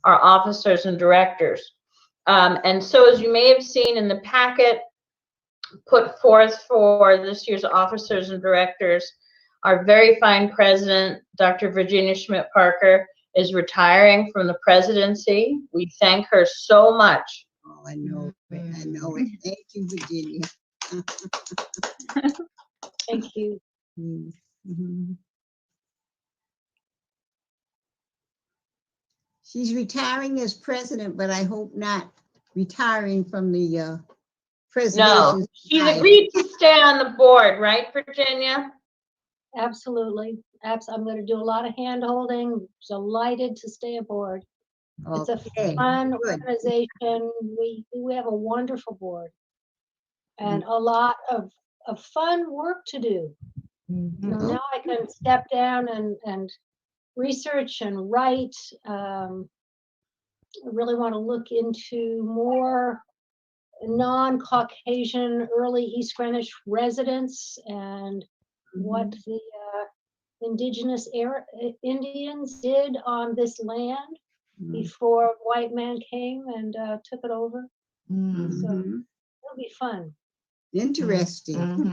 our officers and directors. And so, as you may have seen in the packet put forth for this year's officers and directors, our very fine president, Dr. Virginia Schmidt Parker, is retiring from the presidency. We thank her so much. Oh, I know it. I know it. Thank you, Virginia. Thank you. Mhm. She's retiring as president, but I hope not retiring from the presidency. No, she's agreed to stay on the board, right, Virginia? Absolutely. I'm going to do a lot of hand holding. Delighted to stay aboard. It's a fun good. organization. We have a wonderful board and a lot of fun work to do. Now I can step down and research and write. I really want to look into more non-Caucasian early East Greenwich residents and what the indigenous Indians did on this land before white man came and took it over. So it'll be fun. Interesting.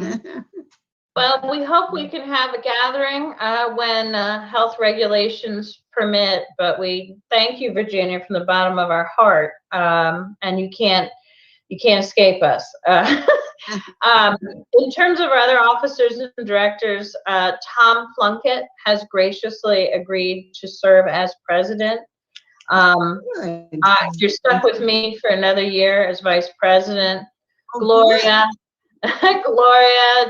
Well, we hope we can have a gathering when health regulations permit, but we thank you, Virginia, from the bottom of our heart. And you can't escape us. In terms of our other officers and directors, Tom Plunkett has graciously agreed to serve as president. You're stuck with me for another year as vice president. Gloria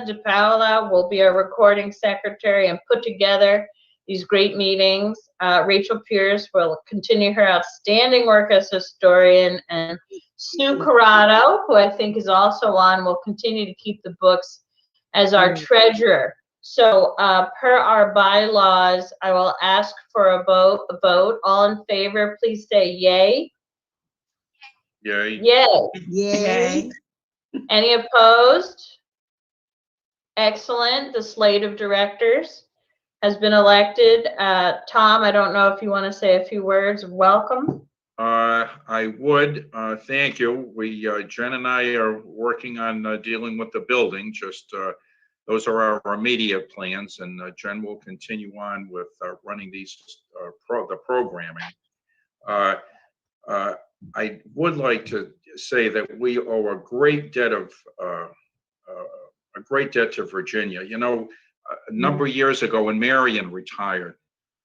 DePaola will be our recording secretary and put together these great meetings. Rachel Peirce will continue her outstanding work as historian, and Sue Corrado, who I think is also on, will continue to keep the books as our treasurer. So per our bylaws, I will ask for a vote. All in favor, please say yay. Yay. Yay. Yay. Any opposed? Excellent. The slate of directors has been elected. Tom, I don't know if you want to say a few words of welcome. I would. Thank you. Jen and I are working on dealing with the building. Just those are our immediate plans, and Jen will continue on with running these the programming. I would like to say that we owe a great debt to Virginia. You know, a number of years ago when Marion retired,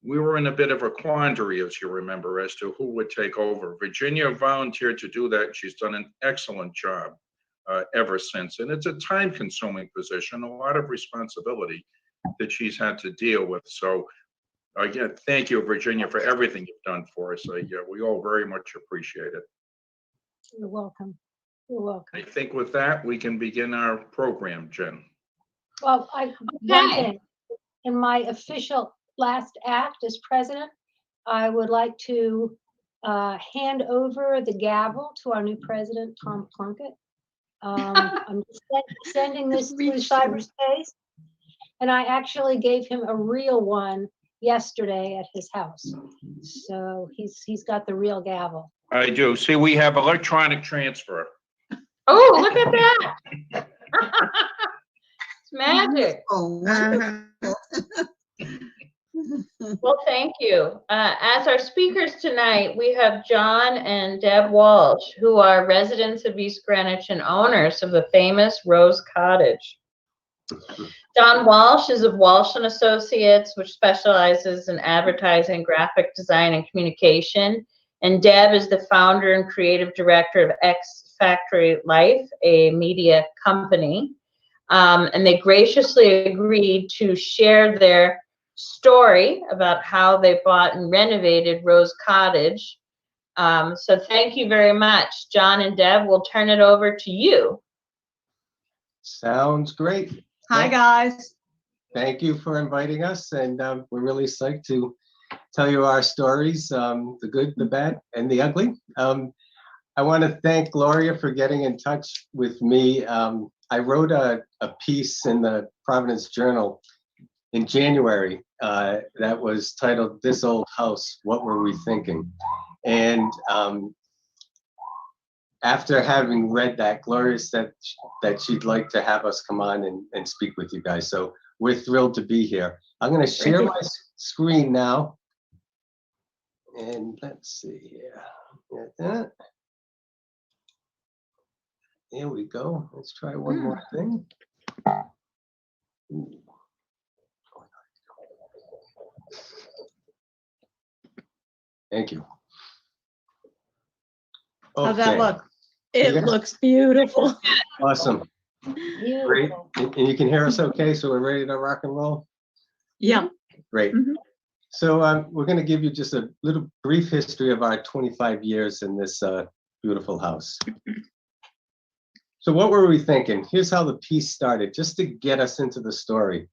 we were in a bit of a quandary, as you remember, as to who would take over. Virginia volunteered to do that. She's done an excellent job ever since. And it's a time-consuming position, a lot of responsibility that she's had to deal with. So again, thank you, Virginia, for everything you've done for us. We all very much appreciate it. You're welcome. You're welcome. I think with that, we can begin our program, Jen. Well, one thing, in my official last act as president, I would like to hand over the gavel to our new president, Tom Plunkett. I'm sending this through cyberspace, and I actually gave him a real one yesterday at his house. So he's got the real gavel. I do. See, we have electronic transfer. Oh, look at that. It's magic. Oh, wonderful. Well, thank you. As our speakers tonight, we have John and Deb Walsh, who are residents of East Greenwich and owners of the famous Rose Cottage. Don Walsh is of Walsh and Associates, which specializes in advertising, graphic design, and communication. And Deb is the founder and creative director of X Factory Life, a media company. And they graciously agreed to share their story about how they bought and renovated Rose Cottage. So thank you very much. John and Deb, we'll turn it over to you. Sounds great. Hi, guys. Thank you for inviting us, and we're really psyched to tell you our stories, the good, the bad, and the ugly. I want to thank Gloria for getting in touch with me. I wrote a piece in the Providence Journal in January that was titled "This Old House, What Were We Thinking?" And after having read that, Gloria said that she'd like to have us come on and speak with you guys. So we're thrilled to be here. I'm going to share my screen now. And let's see here. Get that. Here we go. Let's try one more thing. Ooh. Thank you. How's that Okay. look? It Yeah. looks beautiful. Awesome. Great. Beautiful. And you can hear us okay? So we're ready to rock and roll? Yeah. Great. Mhm. So we're going to give you just a little brief history of our 25 years in this beautiful house. So what were we thinking? Here's how the piece started, just to get us into the story.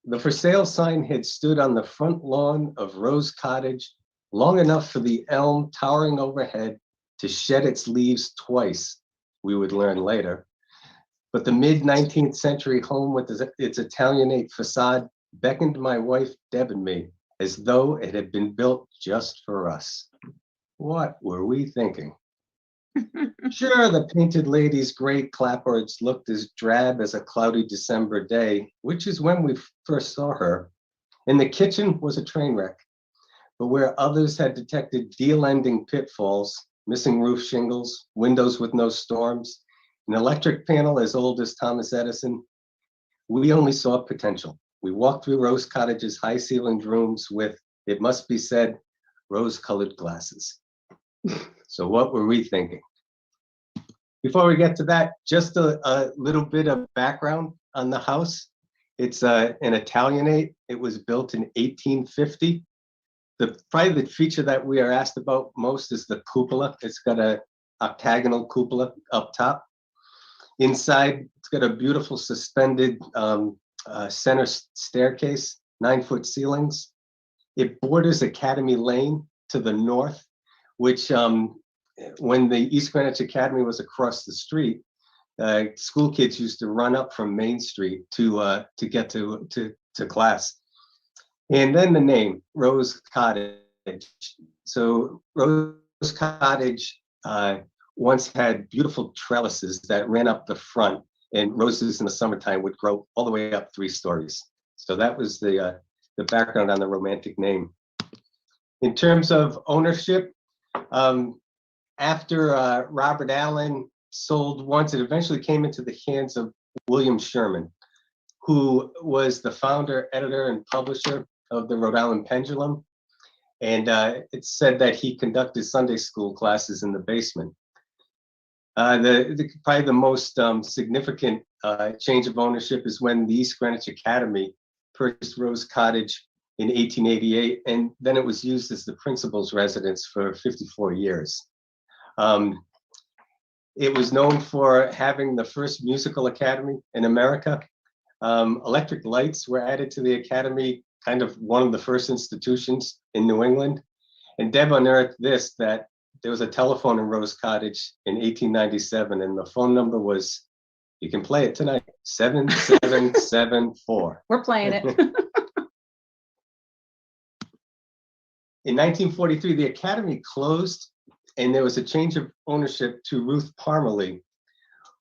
The for sale sign had stood on the front lawn of Rose Cottage long enough for the elm towering overhead to shed its leaves twice, we would learn later. But the mid-19th century home with its Italianate facade beckoned my wife, Deb, and me, as though it had been built just for us. What were we thinking? Sure, the painted lady's gray clapboards looked as drab as a cloudy December day, which is when we first saw her. And the kitchen was a train wreck. But where others had detected deal-ending pitfalls, missing roof shingles, windows with no storms, an electric panel as old as Thomas Edison, we only saw potential. We walked through Rose Cottage's high-ceilinged rooms with, it must be said, rose-colored glasses. So what were we thinking? Before we get to that, just a little bit of background on the house. It's an Italianate. It was built in 1850. Probably the feature that we are asked about most is the cupola. It's got a octagonal cupola up top. Inside, it's got a beautiful suspended center staircase, 9-foot ceilings. It borders Academy Lane to the north, which when the East Greenwich Academy was across the street, school kids used to run up from Main Street to get to class. And then the name, Rose Cottage. So Rose Cottage once had beautiful trellises that ran up the front, and roses in the summertime would grow all the way up 3 stories. So that was the background on the romantic name. In terms of ownership, after Robert Allen sold once, it eventually came into the hands of William Sherman, who was the founder, editor, and publisher of the Rhode Island Pendulum. And it's said that he conducted Sunday school classes in the basement. Probably the most significant change of ownership is when the East Greenwich Academy purchased Rose Cottage in 1888, and then it was used as the principal's residence for 54 years. It was known for having the first musical academy in America. Electric lights were added to the academy, kind of one of the first institutions in New England. And Deb unearthed this, that there was a telephone in Rose Cottage in 1897, and the phone number was, you can play it tonight, 7774. We're playing it. In 1943, the Academy closed, and there was a change of ownership to Ruth Palmerly,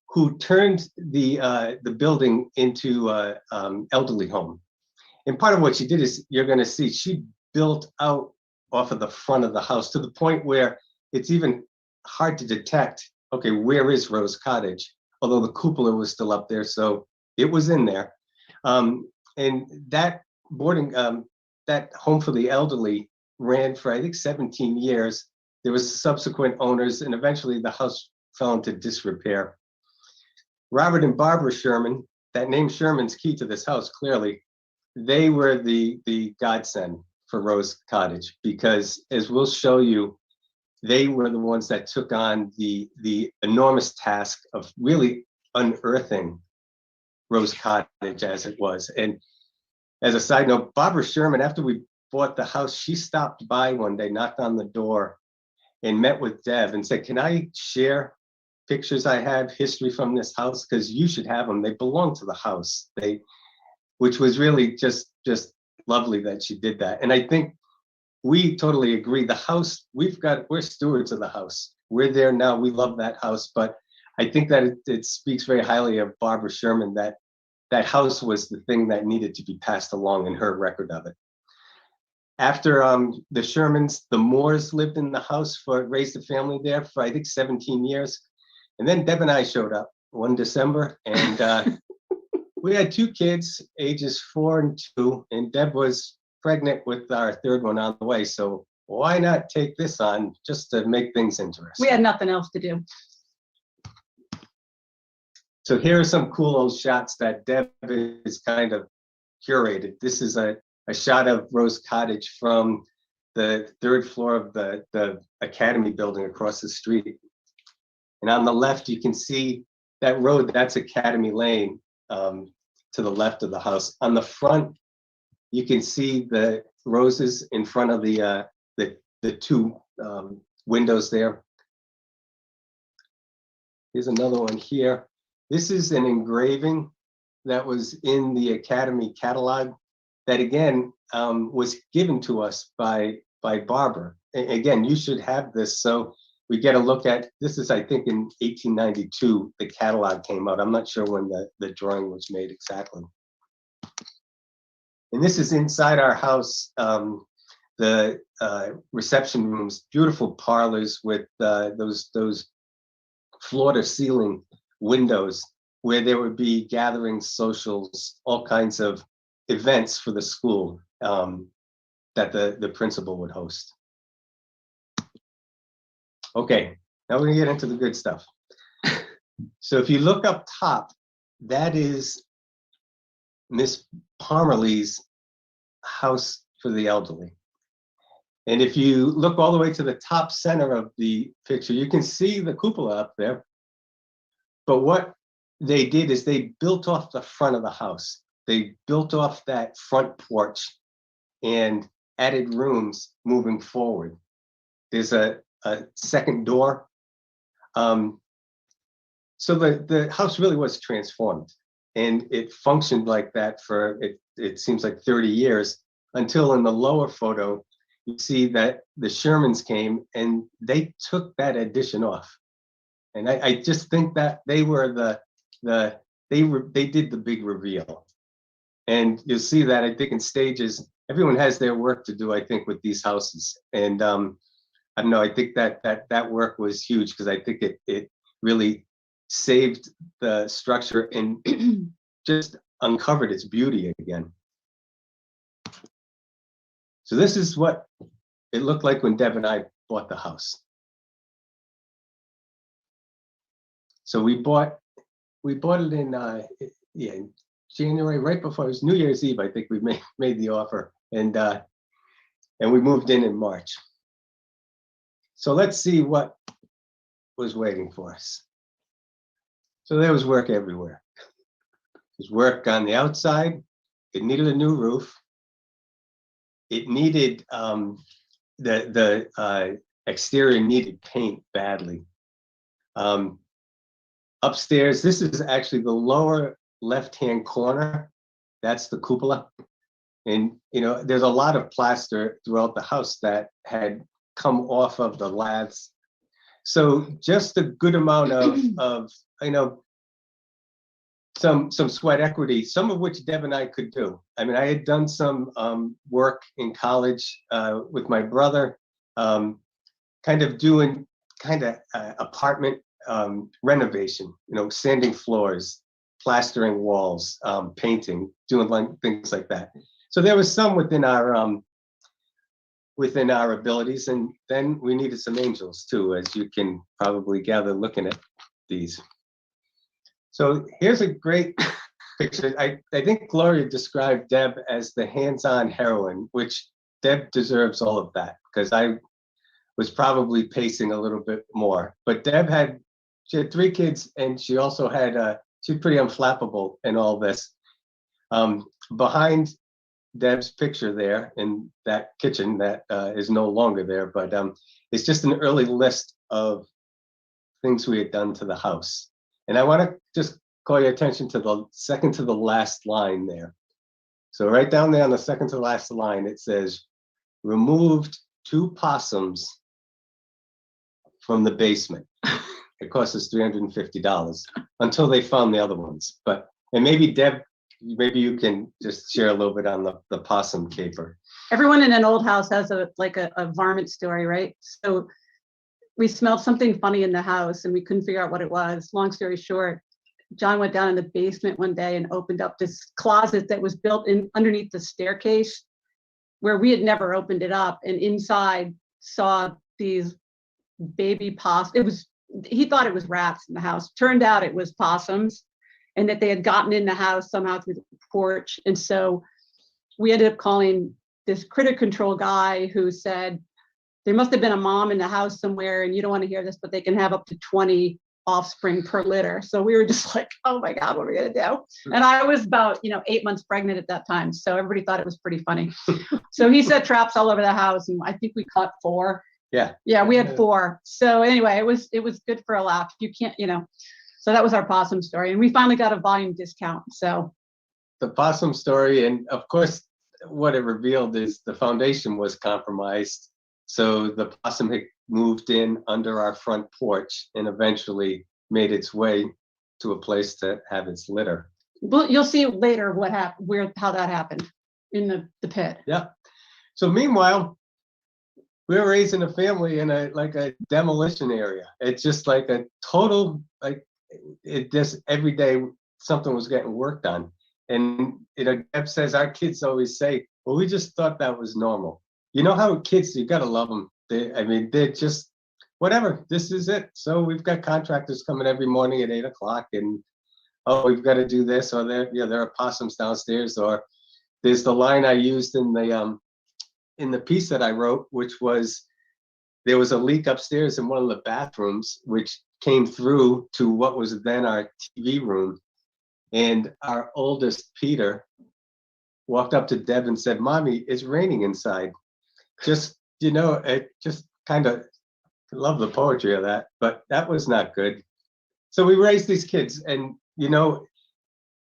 who turned the building into an elderly home. And part of what she did is, you're going to see, she built out off of the front of the house to the point where it's even hard to detect, okay, where is Rose Cottage? Although the cupola was still up there, so it was in there. And that that home for the elderly ran for, I think, 17 years. There was subsequent owners, and eventually the house fell into disrepair. Robert and Barbara Sherman, that name Sherman's key to this house, clearly. They were the godsend for Rose Cottage, because as we'll show you, they were the ones that took on the enormous task of really unearthing Rose Cottage as it was. And as a side note, Barbara Sherman, after we bought the house, she stopped by one day, knocked on the door, and met with Deb and said, can I share pictures I have, history from this house? Because you should have them. They belong to the house. which was really just lovely that she did that. And I think we totally agree. The house, we're stewards of the house. We're there now. We love that house, but I think that it speaks very highly of Barbara Sherman that that house was the thing that needed to be passed along in her record of it. After the Shermans, the Moores lived in the house raised a family there for I think 17 years. And then Deb and I showed up one December, and we had 2 kids, ages 4 and 2, and Deb was pregnant with our 3rd one on the way. So why not take this on just to make things interesting? We had nothing else to do. So here are some cool old shots that Deb is kind of curated. This is a shot of Rose Cottage from the 3rd floor of the Academy building across the street. And on the left, you can see that road, that's Academy Lane to the left of the house. On the front, you can see the roses in front of the 2 windows there. Here's another one here. This is an engraving that was in the Academy catalog that again was given to us by Barbara. Again, you should have this. So we get a look at, this is I think in 1892, the catalog came out. I'm not sure when the drawing was made exactly. And this is inside our house, the reception rooms, beautiful parlors with those floor-to-ceiling windows where there would be gatherings, socials, all kinds of events for the school that the principal would host. Okay, now we're gonna get into the good stuff. So if you look up top, that is Miss Palmerly's house for the elderly. And if you look all the way to the top center of the picture, you can see the cupola up there. But what they did is they built off the front of the house. They built off that front porch and added rooms moving forward. There's a second door. So the house really was transformed, and it functioned like that for, it seems like 30 years, until in the lower photo, you see that the Shermans came and they took that addition off. And I just think that they were they did the big reveal. And you'll see that I think in stages, everyone has their work to do, I think, with these houses. And I don't know, I think that work was huge because I think it really saved the structure and just uncovered its beauty again. So this is what it looked like when Deb and I bought the house. So we bought it in January, right before it was New Year's Eve. I think we made the offer, and we moved in March. So let's see what was waiting for us. So there was work everywhere. There's work on the outside. It needed a new roof. It needed the exterior needed paint badly. Upstairs, this is actually the lower left-hand corner. That's the cupola. And, you know, there's a lot of plaster throughout the house that had come off of the laths. So just a good amount of you know, some sweat equity, some of which Deb and I could do. I mean, I had done some work in college with my brother, kind of doing apartment renovation, you know, sanding floors, plastering walls, painting, doing things like that. So there was some within our abilities, and then we needed some angels too, as you can probably gather looking at these. So here's a great picture. I think Gloria described Deb as the hands-on heroine, which Deb deserves all of that, because I was probably pacing a little bit more. But Deb she had 3 kids, and she also had she's pretty unflappable in all this. Behind Deb's picture there in that kitchen that is no longer there, but it's just an early list of things we had done to the house. And I want to just call your attention to the second to the last line there. So right down there on the second to last line, it says, removed 2 possums from the basement. It cost us $350 until they found the other ones. And maybe Deb, maybe you can just share a little bit on the possum caper. Everyone in an old house has a varmint story, right? So we smelled something funny in the house and we couldn't figure out what it was. Long story short, John went down in the basement one day and opened up this closet that was built in underneath the staircase where we had never opened it up, and inside saw these baby possums. He thought it was rats in the house. Turned out it was possums, and that they had gotten in the house somehow through the porch. And so we ended up calling this critter control guy who said, there must have been a mom in the house somewhere, and you don't want to hear this, but they can have up to 20 offspring per litter. So we were just like, oh my God, what are we gonna do? And I was about 8 months pregnant at that time. So everybody thought it was pretty funny. So he set traps all over the house, and I think we caught 4. Yeah, we had 4. So anyway, it was good for a laugh. You can't, so that was our possum story. And we finally got a volume discount. So The possum story, and of course, what it revealed is the foundation was compromised. So the possum had moved in under our front porch and eventually made its way to a place to have its litter. well, you'll see later what happened, how that happened in the pit. Yeah. So meanwhile, we were raising a family in a demolition area. It's just like a total, it just every day something was getting worked on. And Deb says our kids always say, well, we just thought that was normal. You know how kids, you gotta love them. They're just whatever. This is it. So we've got contractors coming every morning at 8 o'clock, and we've got to do this, or there are possums downstairs, or there's the line I used in the piece that I wrote, which was there was a leak upstairs in one of the bathrooms, which came through to what was then our TV room. And our oldest, Peter, walked up to Deb and said, Mommy, it's raining inside. Just, it just kind of love the poetry of that, but that was not good. So we raised these kids, and,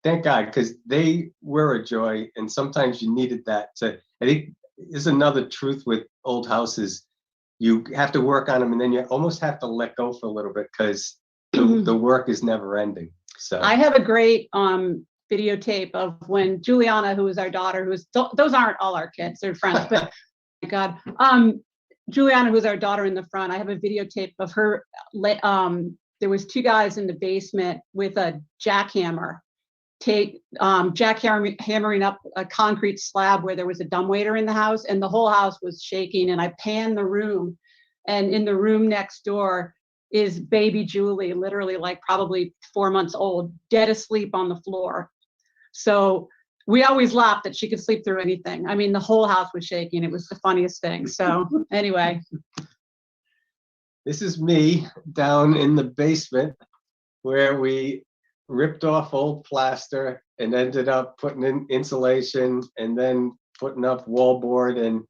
thank God, because they were a joy. And sometimes you needed that I think is another truth with old houses. You have to work on them, and then you almost have to let go for a little bit because the work is never ending. So I have a great videotape of when Juliana, who is our daughter, those aren't all our kids, they're friends, but my God, Juliana, who's our daughter in the front, I have a videotape of her. There was 2 guys in the basement with a jackhammer, jackhammering up a concrete slab where there was a dumbwaiter in the house, and the whole house was shaking. And I panned the room, and in the room next door is baby Julie, literally like probably 4 months old, dead asleep on the floor. So we always laughed that she could sleep through anything. I mean, the whole house was shaking. It was the funniest thing. So anyway. This is me down in the basement where we ripped off old plaster and ended up putting in insulation and then putting up wallboard. And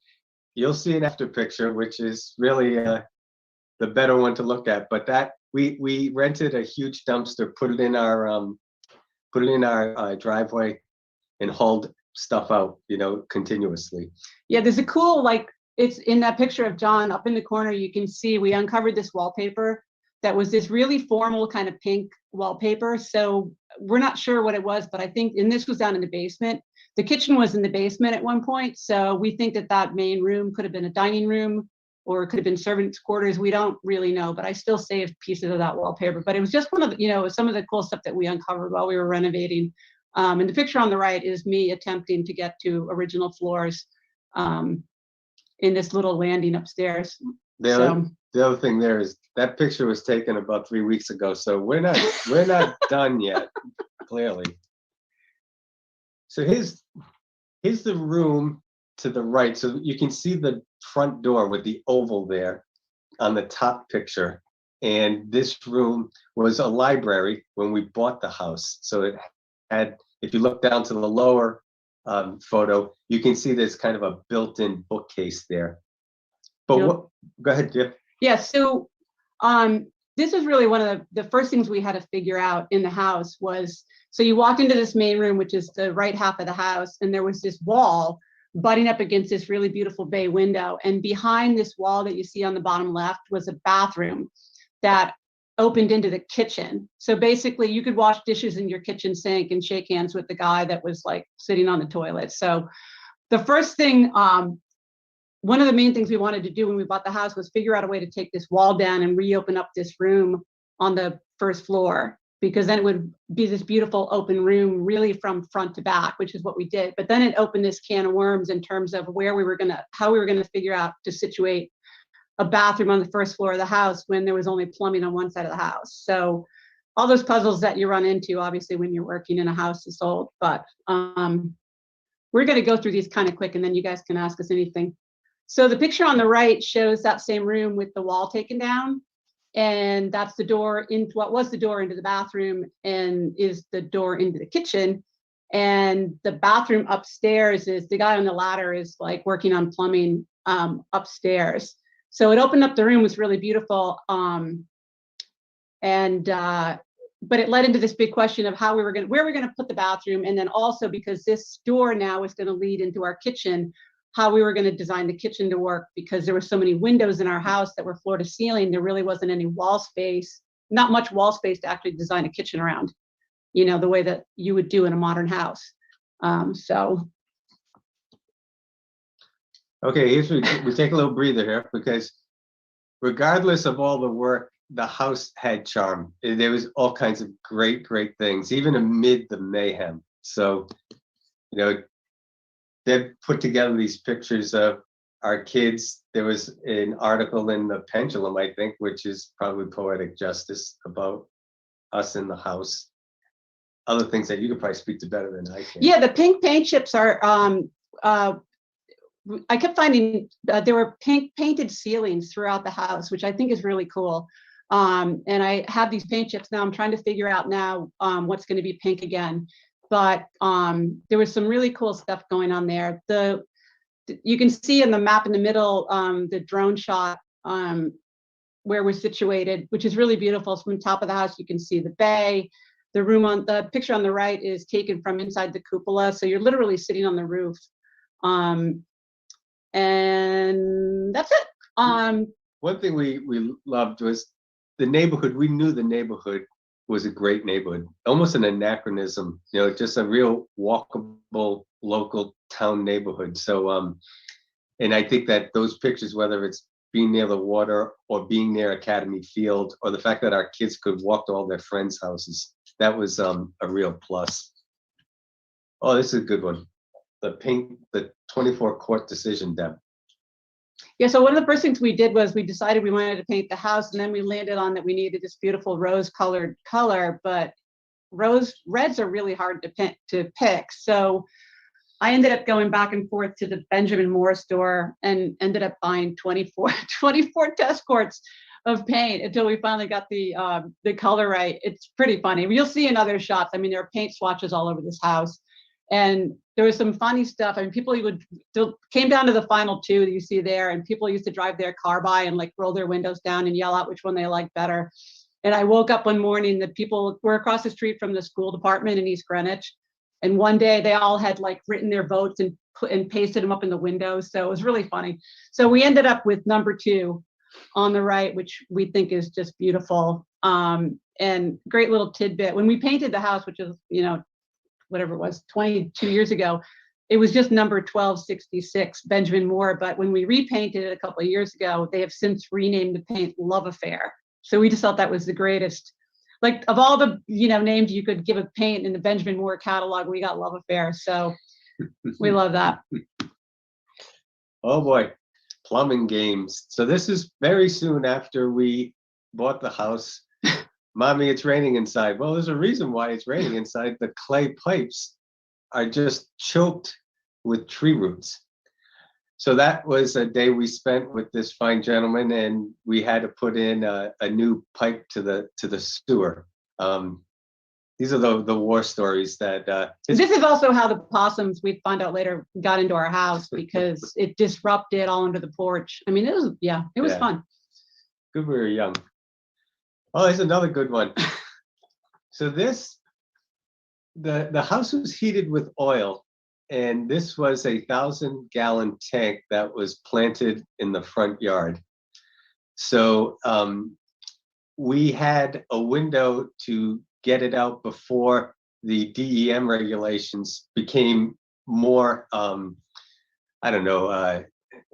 you'll see an after picture, which is really the better one to look at. But that we rented a huge dumpster, put it in our driveway, and hauled stuff out, continuously. Yeah, there's a cool, it's in that picture of John up in the corner. You can see we uncovered this wallpaper that was this really formal kind of pink wallpaper. So we're not sure what it was, but I think, and this was down in the basement. The kitchen was in the basement at one point. So we think that main room could have been a dining room, or it could have been servants' quarters. We don't really know, but I still saved pieces of that wallpaper. But it was just one of the, some of the cool stuff that we uncovered while we were renovating. And the picture on the right is me attempting to get to original floors in this little landing upstairs. The other thing there is that picture was taken about 3 weeks ago, so we're not done yet, clearly. So here's the room to the right. So you can see the front door with the oval there on the top picture. And this room was a library when we bought the house. So it had, if you look down to the lower photo, you can see there's kind of a built-in bookcase there. But Yep. go ahead, Jeff. Yeah, so this is really one of the first things we had to figure out in the house was, so you walked into this main room, which is the right half of the house, and there was this wall butting up against this really beautiful bay window. And behind this wall that you see on the bottom left was a bathroom that opened into the kitchen. So basically you could wash dishes in your kitchen sink and shake hands with the guy that was like sitting on the toilet. So the first thing, one of the main things we wanted to do when we bought the house was figure out a way to take this wall down and reopen up this room on the first floor, because then it would be this beautiful open room really from front to back, which is what we did. But then it opened this can of worms in terms of how we were gonna figure out to situate a bathroom on the first floor of the house when there was only plumbing on one side of the house. So all those puzzles that you run into, obviously, when you're working in a house that's old. But we're gonna go through these kind of quick, and then you guys can ask us anything. So the picture on the right shows that same room with the wall taken down. And that's the door into what was the door into the bathroom and is the door into the kitchen. And the bathroom upstairs is the guy on the ladder is like working on plumbing upstairs. So it opened up the room, was really beautiful. But it led into this big question of where we're gonna put the bathroom. And then also because this door now is gonna lead into our kitchen, how we were going to design the kitchen to work, because there were so many windows in our house that were floor to ceiling. There really wasn't any wall space, not much wall space to actually design a kitchen around, you know, the way that you would do in a modern house. So. Okay, we take a little breather here, because regardless of all the work, the house had charm. There was all kinds of great things, even amid the mayhem. So, you know, Deb put together these pictures of our kids. There was an article in the Pendulum, I think, which is probably poetic justice, about us in the house. Other things that you could probably speak to better than I can. Yeah, the pink paint chips are, I kept finding there were pink painted ceilings throughout the house, which I think is really cool. And I have these paint chips now. I'm trying to figure out now what's going to be pink again. But there was some really cool stuff going on there. You can see in the map in the middle, the drone shot where we're situated, which is really beautiful. So from the top of the house, you can see the bay. The picture on the right is taken from inside the cupola. So you're literally sitting on the roof. And that's it. One thing we loved was the neighborhood. We knew the neighborhood was a great neighborhood, almost an anachronism, you know, just a real walkable local town neighborhood. So, and I think that those pictures, whether it's being near the water or being near Academy Field, or the fact that our kids could walk to all their friends' houses, that was a real plus. Oh, this is a good one. The 24 court decision, Deb. Yeah, so one of the first things we did was we decided we wanted to paint the house, and then we landed on that we needed this beautiful rose colored color, but reds are really hard to pick. So I ended up going back and forth to the Benjamin Moore store and ended up buying 24 test quarts of paint until we finally got the color right. It's pretty funny. You'll see in other shots, I mean, there are paint swatches all over this house. And there was some funny stuff. I mean, people came down to the final two that you see there, and people used to drive their car by and like roll their windows down and yell out which one they liked better. And I woke up one morning, the people were across the street from the school department in East Greenwich. And one day they all had like written their votes and pasted them up in the windows. So it was really funny. So we ended up with number 2 on the right, which we think is just beautiful. And great little tidbit. When we painted the house, which is, you know, whatever it was, 22 years ago, it was just number 1266 Benjamin Moore. But when we repainted it a couple of years ago, they have since renamed the paint Love Affair. So we just thought that was the greatest. Like, of all the, you know, names you could give a paint in the Benjamin Moore catalog, we got Love Affair. So we love that. Oh boy, plumbing games. So this is very soon after we bought the house. Mommy, it's raining inside. Well, there's a reason why it's raining inside. The clay pipes are just choked with tree roots. So that was a day we spent with this fine gentleman, and we had to put in a new pipe to the sewer. These are the war stories that. This is also how the possums, we found out later, got into our house because it disrupted all under the porch. I mean, it was fun. Good we were young. Oh, there's another good one. So the house was heated with oil, and this was a 1,000-gallon tank that was planted in the front yard. So we had a window to get it out before the DEM regulations became more, I don't know,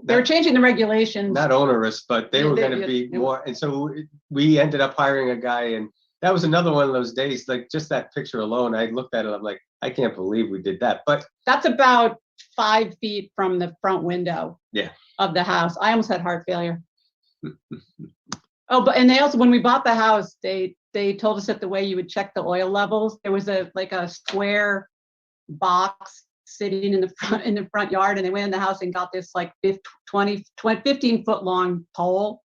They were changing the regulations. not onerous, but they Yeah, were they- going to be yeah. more. And so we ended up hiring a guy, and that was another one of those days, like just that picture alone, I looked at it, I'm like, I can't believe we did that. But That's about 5 feet from the front window. Yeah. Of the house. I almost had heart failure. Oh, but and they also, when we bought the house, they told us that the way you would check the oil levels, there was a square box sitting in the front yard, and they went in the house and got this like 15-foot long pole.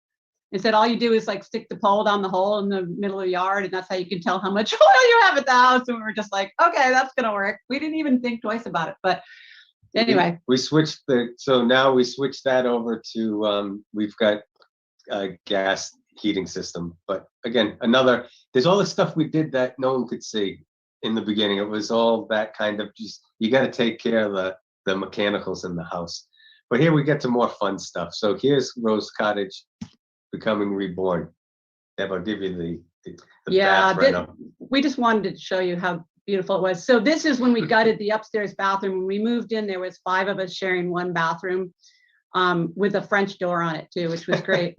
And said all you do is like stick the pole down the hole in the middle of the yard, and that's how you can tell how much oil you have at the house. And we were just like, okay, that's gonna work. We didn't even think twice about it. But anyway, we switched so now we switched that over to we've got a gas heating system. But again, there's all the stuff we did that no one could see in the beginning. It was all that kind of just, you got to take care of the mechanicals in the house. But here we get to more fun stuff. So here's Rose Cottage becoming reborn. Deb, I'll give you the yeah, bath right now. we just wanted to show you how beautiful it was. So this is when we gutted the upstairs bathroom. When we moved in, there was 5 of us sharing one bathroom, with a French door on it too, which was great.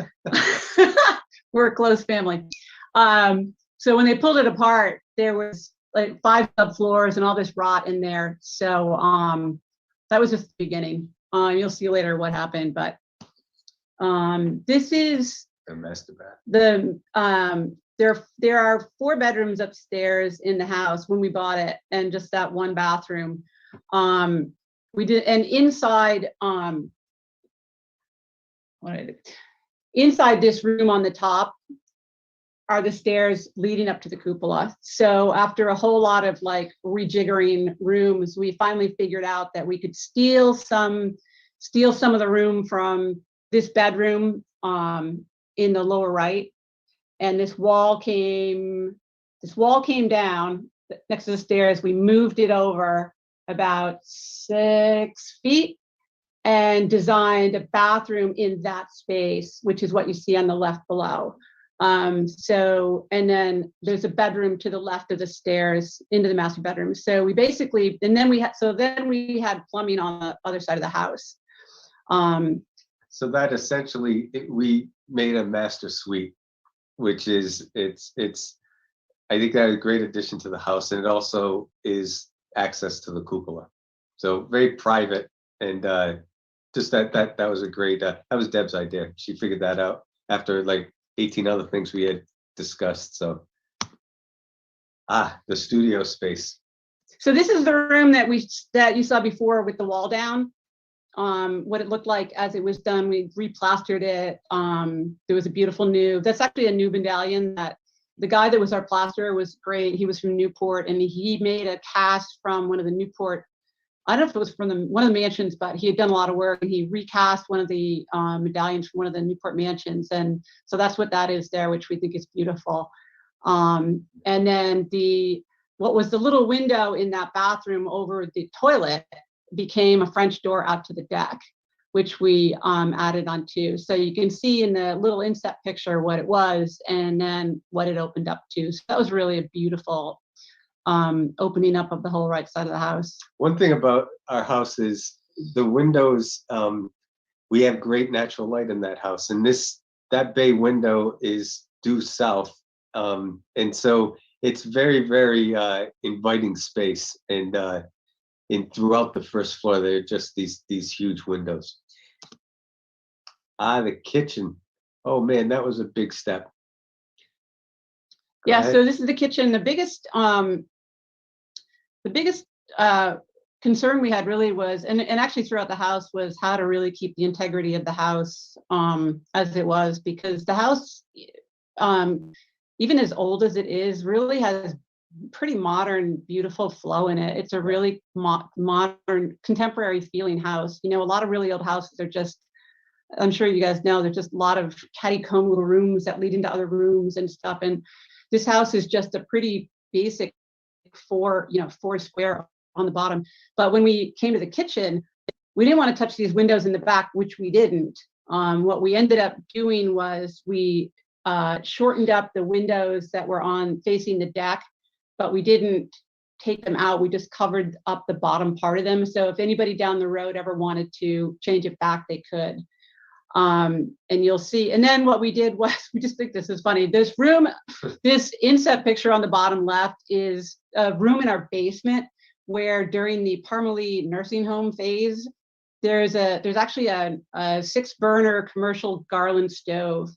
We're a close family. So when they pulled it apart, there was like 5 subfloors and all this rot in there. So that was just the beginning. You'll see later what happened, but this is The master bath. there are 4 bedrooms upstairs in the house when we bought it, and just that one bathroom. We did, and inside inside this room on the top are the stairs leading up to the cupola. So after a whole lot of like rejiggering rooms, we finally figured out that we could steal some of the room from this bedroom in the lower right. And this wall came down next to the stairs. We moved it over about 6 feet and designed a bathroom in that space, which is what you see on the left below. So, and then there's a bedroom to the left of the stairs into the master bedroom. So we basically, and then we had plumbing on the other side of the house. So that essentially, we made a master suite, which is, I think that is a great addition to the house. And it also is access to the cupola. So very private, and just that was a great, that was Deb's idea. She figured that out after like 18 other things we had discussed. So, the studio space. So this is the room that you saw before with the wall down. What it looked like as it was done, we replastered it. There was a beautiful that's actually a new medallion that the guy that was our plasterer was great. He was from Newport, and he made a cast from one of the Newport, I don't know if it was from one of the mansions, but he had done a lot of work, and he recast one of the medallions from one of the Newport mansions. And so that's what that is there, which we think is beautiful. And then what was the little window in that bathroom over the toilet became a French door out to the deck, which we added on too. So you can see in the little inset picture what it was and then what it opened up to. So that was really a beautiful opening up of the whole right side of the house. One thing about our house is the windows, we have great natural light in that house, and that bay window is due south. And so it's very, very inviting space. And throughout the first floor, there are just these huge windows. The kitchen. Oh man, that was a big step. Go Yeah, ahead. so this is the kitchen. The biggest concern we had really was, and actually throughout the house, was how to really keep the integrity of the house as it was, because the house, even as old as it is, really has pretty modern, beautiful flow in it. It's a really modern, contemporary feeling house. You know, a lot of really old houses are just I'm sure you guys know, there's just a lot of catty-comb little rooms that lead into other rooms and stuff. And this house is just a pretty basic four square on the bottom. But when we came to the kitchen, we didn't want to touch these windows in the back, which we didn't. What we ended up doing was we shortened up the windows that were facing the deck, but we didn't take them out. We just covered up the bottom part of them. So if anybody down the road ever wanted to change it back, they could. And you'll see. And then what we did was, we just think this is funny. This room, this inset picture on the bottom left is a room in our basement where during the Palmerly nursing home phase, there's actually a 6-burner commercial Garland stove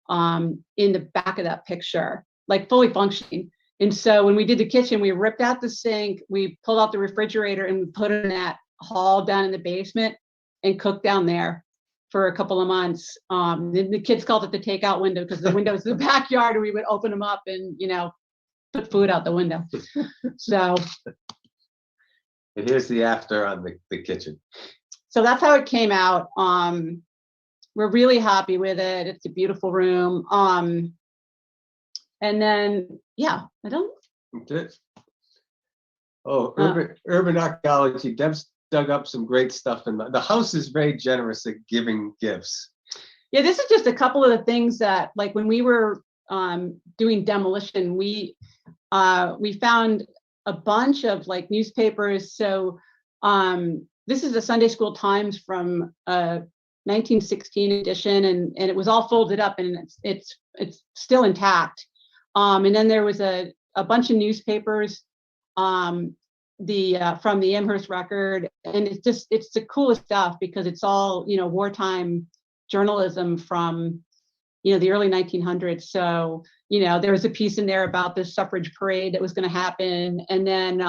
in the back of that picture, like fully functioning. And so when we did the kitchen, we ripped out the sink, we pulled out the refrigerator, and we put it in that hall down in the basement and cooked down there for a couple of months. The kids called it the takeout window because the windows in the backyard, and we would open them up and, put food out the window. So. And here's the after on the kitchen. So that's how it came out. We're really happy with it. It's a beautiful room. And then, yeah, I don't. That's it. Oh, urban archaeology. Deb's dug up some great stuff, and the house is very generous at giving gifts. Yeah, this is just a couple of the things that, like, when we were doing demolition, we found a bunch of like newspapers. So this is the Sunday School Times from 1916 edition, and it was all folded up, and it's still intact. And then there was a bunch of newspapers, from the Amherst Record, and it's the coolest stuff because it's all wartime journalism from the early 1900s. So there was a piece in there about the suffrage parade that was going to happen, and then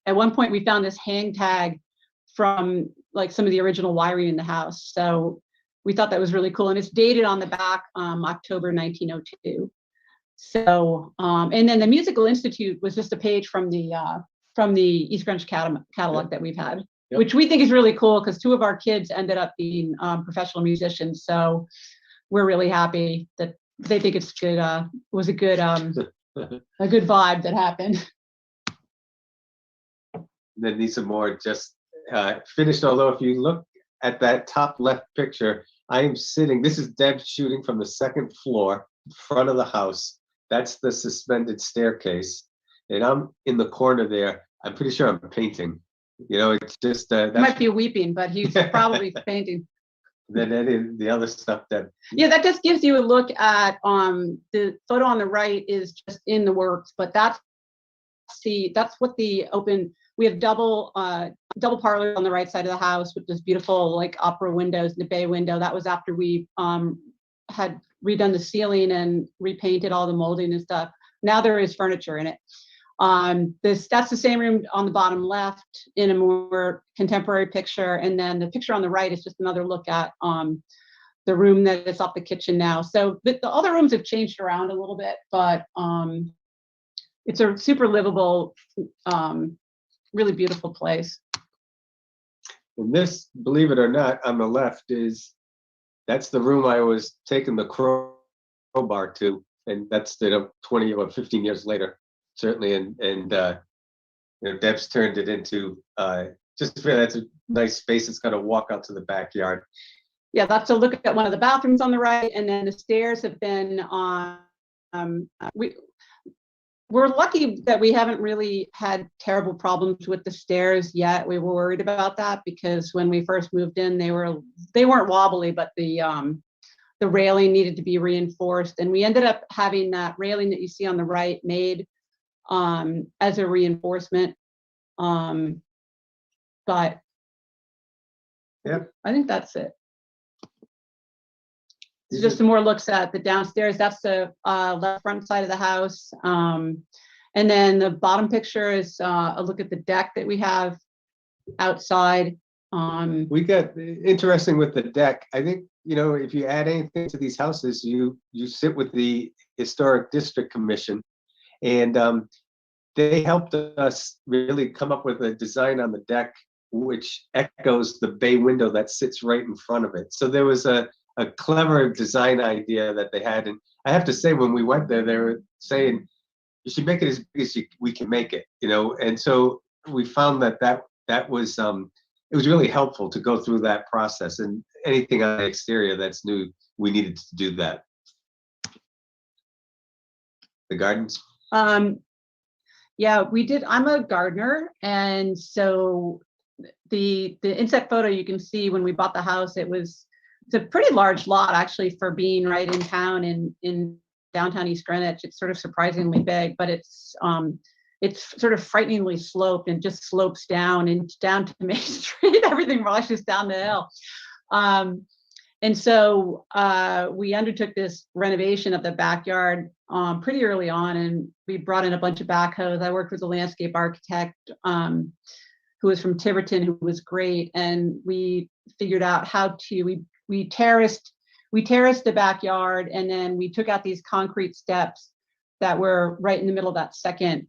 at one point we found this hang tag from like some of the original wiring in the house. So we thought that was really cool, and it's dated on the back, October 1902. So and then the Musical Institute was just a page from the East Greenwich catalog that we've had, which we think is really cool because 2 of our kids ended up being professional musicians. So we're really happy that they think it's good. Was a good vibe that happened. Then these are more just finished. Although if you look at that top left picture, I am sitting. This is Deb shooting from the 2nd floor, front of the house. That's the suspended staircase, and I'm in the corner there. I'm pretty sure I'm painting. It's just He might be weeping, but he's probably painting. Then the other stuff that. Yeah, that just gives you a look at the photo on the right is just in the works, but that's what the open. We have double parlor on the right side of the house with this beautiful like opera windows and the bay window. That was after we had redone the ceiling and repainted all the molding and stuff. Now there is furniture in it. That's the same room on the bottom left in a more contemporary picture, and then the picture on the right is just another look at the room that is off the kitchen now. So the other rooms have changed around a little bit, but it's a super livable, really beautiful place. And this, believe it or not, on the left that's the room I was taking the crowbar to, and that's 20 or 15 years later, certainly. And Deb's turned it into just that's a nice space. It's got to walk out to the backyard. Yeah, that's a look at one of the bathrooms on the right, and then the stairs have been on. We're lucky that we haven't really had terrible problems with the stairs yet. We were worried about that because when we first moved in, they weren't wobbly, but the railing needed to be reinforced, and we ended up having that railing that you see on the right made as a reinforcement. But yeah, I think that's it. It's just some more looks at the downstairs. That's the left front side of the house. And then the bottom picture is a look at the deck that we have outside. We got interesting with the deck. I think, if you add anything to these houses, you sit with the Historic District Commission, and they helped us really come up with a design on the deck which echoes the bay window that sits right in front of it. So there was a clever design idea that they had. And I have to say, when we went there, they were saying, you should make it as big as we can make it, you know? And so we found that was, it was really helpful to go through that process, and anything on the exterior that's new, we needed to do that. The gardens? Yeah, we did. I'm a gardener, and so the inset photo you can see when we bought the house, it's a pretty large lot actually for being right in town in downtown East Greenwich. It's sort of surprisingly big, but it's sort of frighteningly sloped and just slopes down to Main Street. Everything rushes down the hill. And so we undertook this renovation of the backyard pretty early on, and we brought in a bunch of backhoes. I worked with a landscape architect who was from Tiverton, who was great, and we figured out how to, we terraced the backyard, and then we took out these concrete steps that were right in the middle of that second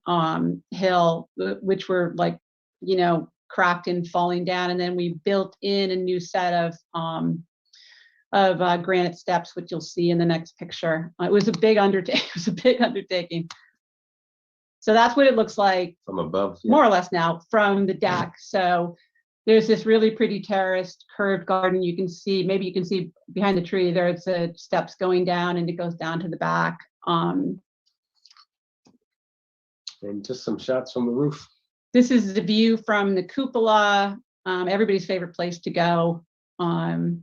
hill, which were like, you know, cracked and falling down, and then we built in a new set of granite steps, which you'll see in the next picture. It was a big undertaking. So that's what it looks like From above? Yeah. more or less now from the deck. So there's this really pretty terraced curved garden. You can see, maybe you can see behind the tree, there's steps going down, and it goes down to the back. And just some shots from the roof. This is the view from the cupola, everybody's favorite place to go. And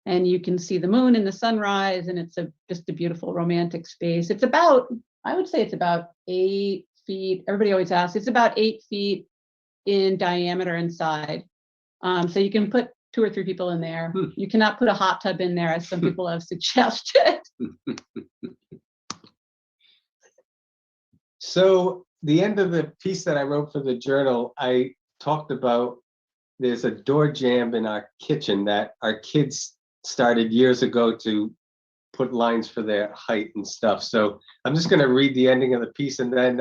you can see the moon and the sunrise, and it's just a beautiful romantic space. It's about, I would say it's about 8 feet. Everybody always asks, it's about 8 feet in diameter inside. So you can put 2 or 3 people in there. You cannot put a hot tub in there, as some people have suggested. So the end of the piece that I wrote for the journal, I talked about there's a door jamb in our kitchen that our kids started years ago to put lines for their height and stuff. So I'm just going to read the ending of the piece, and then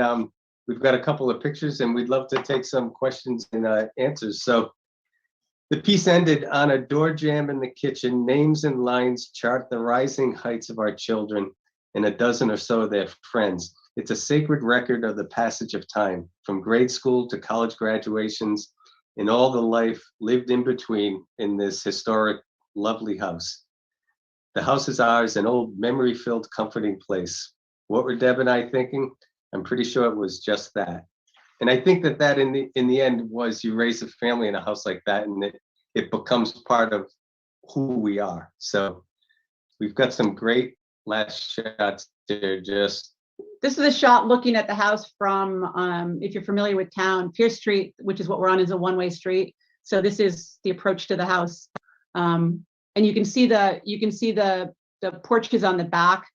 we've got a couple of pictures, and we'd love to take some questions and answers. So the piece ended on a door jamb in the kitchen. Names and lines chart the rising heights of our children and a dozen or so of their friends. It's a sacred record of the passage of time, from grade school to college graduations, and all the life lived in between in this historic, lovely house. The house is ours, an old memory-filled, comforting place. What were Deb and I thinking? I'm pretty sure it was just that. And I think that in the end was, you raise a family in a house like that, and it becomes part of who we are. So we've got some great last shots there. This is a shot looking at the house from, if you're familiar with town, Peirce Street, which is what we're on, is a one-way street. So this is the approach to the house. And you can see the porches on the back.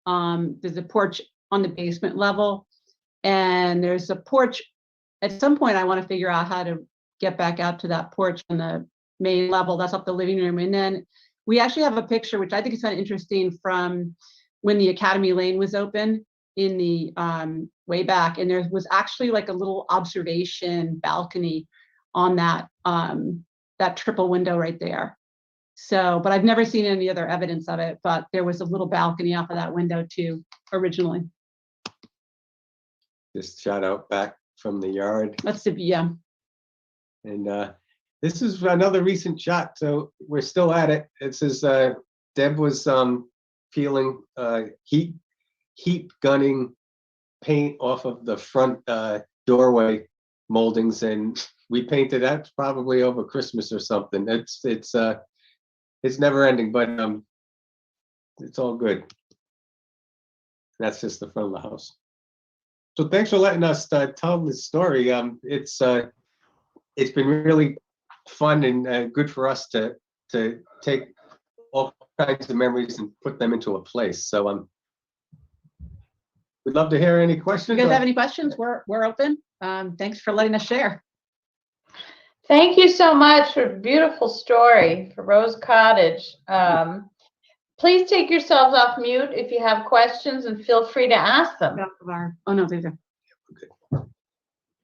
There's a porch on the basement level, and there's a porch. At some point, I want to figure out how to get back out to that porch on the main level. That's up the living room. And then we actually have a picture, which I think is kind of interesting, from when the Academy Lane was open in the way back. And there was actually like a little observation balcony on that triple window right there. So, but I've never seen any other evidence of it, but there was a little balcony off of that window too, originally. Just shot out back from the yard. That's the, yeah. And this is another recent shot, so we're still at it. It says Deb was peeling heat gunning paint off of the front doorway moldings, and we painted that probably over Christmas or something. It's never ending, but it's all good. That's just the front of the house. So thanks for letting us tell this story. It's been really fun and good for us to take all kinds of memories and put them into a place. So we'd love to hear any questions. You guys have any questions? We're open. Thanks for letting us share. Thank you so much for a beautiful story for Rose Cottage. Please take yourselves off mute if you have questions, and feel free to ask them. Oh no, these are.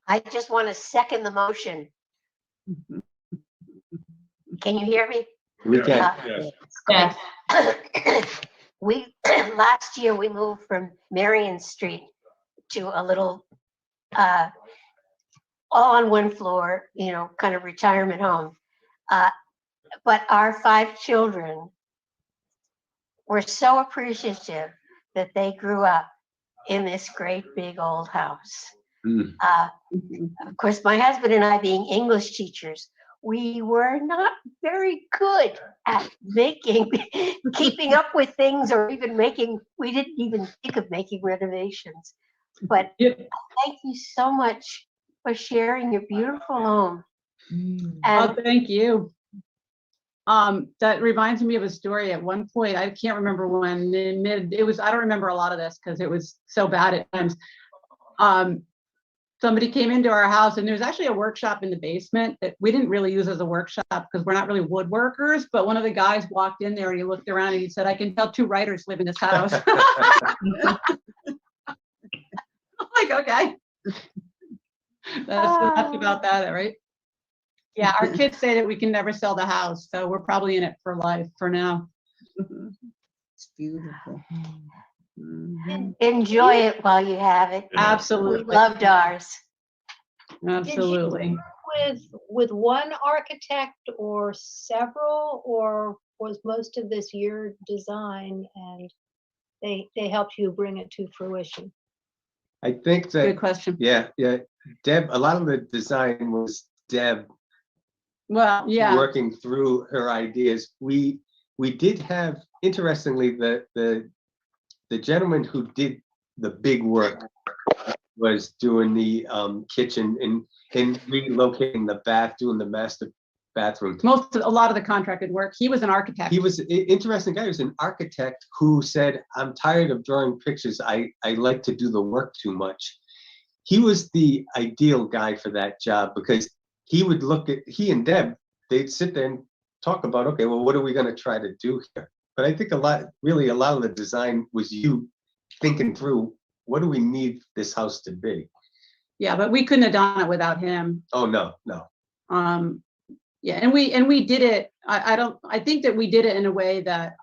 I just want to second the motion. Can you hear me? We Yeah. can. Yes. Yes. We, last year, we moved from Marion Street to a little, all on one floor, kind of retirement home. But our 5 children were so appreciative that they grew up in this great big old house. Mm. Of course, my husband and I, being English teachers, we were not very good at keeping up with things, or even we didn't even think of making renovations. But thank you so much for sharing your beautiful home. Oh, And thank you. That reminds me of a story. At one point, I can't remember when, I don't remember a lot of this because it was so bad at times. Somebody came into our house, and there was actually a workshop in the basement that we didn't really use as a workshop because we're not really woodworkers. But one of the guys walked in there and he looked around and he said, "I can tell 2 writers live in this house." I'm like, okay. That's about that, right? Yeah, our kids say that we can never sell the house, so we're probably in it for life for now. It's beautiful. enjoy it while you have it. Absolutely. We loved ours. Absolutely. With one architect or several, or was most of this your design and they helped you bring it to fruition? I think that, Good question. yeah. Deb, a lot of the design was Deb Well, yeah. working through her ideas. We did have, interestingly, the gentleman who did the big work was doing the kitchen and relocating the bath, doing the master bathroom. A lot of the contracted work. He was an architect. He was an interesting guy. He was an architect who said, "I'm tired of drawing pictures. I like to do the work too much." He was the ideal guy for that job because he would he and Deb, they'd sit there and talk about, okay, well, what are we going to try to do here? But I think a lot of the design was you thinking through, what do we need this house to be? Yeah, but we couldn't have done it without him. Oh, no. Yeah, and we did it. I think that we did it in a way that,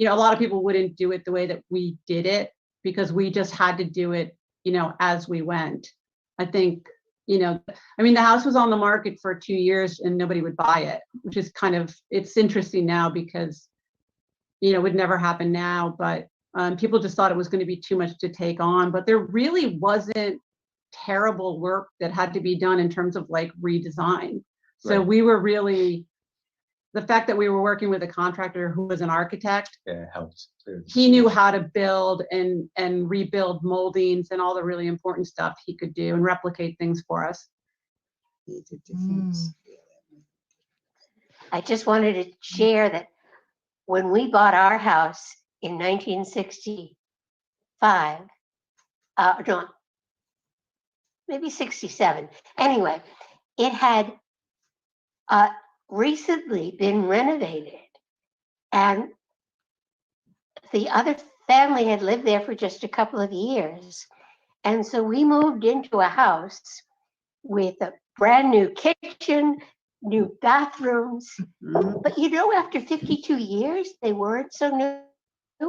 a lot of people wouldn't do it the way that we did it because we just had to do it, as we went. I think, the house was on the market for 2 years and nobody would buy it, which is it's interesting now because, it would never happen now, but people just thought it was going to be too much to take on, but there really wasn't terrible work that had to be done in terms of redesign. So Right. we were really, the fact that we were working with a contractor who was an architect, Yeah, it helps. he knew how to build and rebuild moldings and all the really important stuff he could do and replicate things for us. I just wanted to share that when we bought our house in 1965, no, maybe 67. Anyway, it had recently been renovated, and the other family had lived there for just a couple of years. And so we moved into a house with a brand new kitchen, new bathrooms. But after 52 years, they weren't so new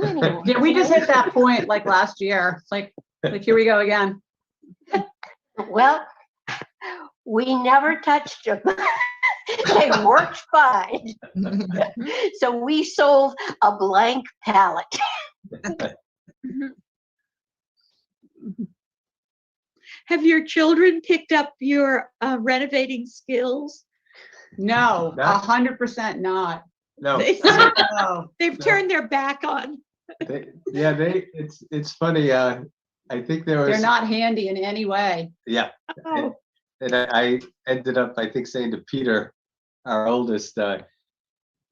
anymore. Yeah, we just hit that point last year. Like here we go again. Well, we never touched them. They worked fine. So we sold a blank pallet. Have your children picked up your renovating skills? No, 100% not. No. No. They've turned their back on. It's funny. I think They're not handy in any way. Yeah. Oh. And I ended up, I think, saying to Peter, our oldest, buy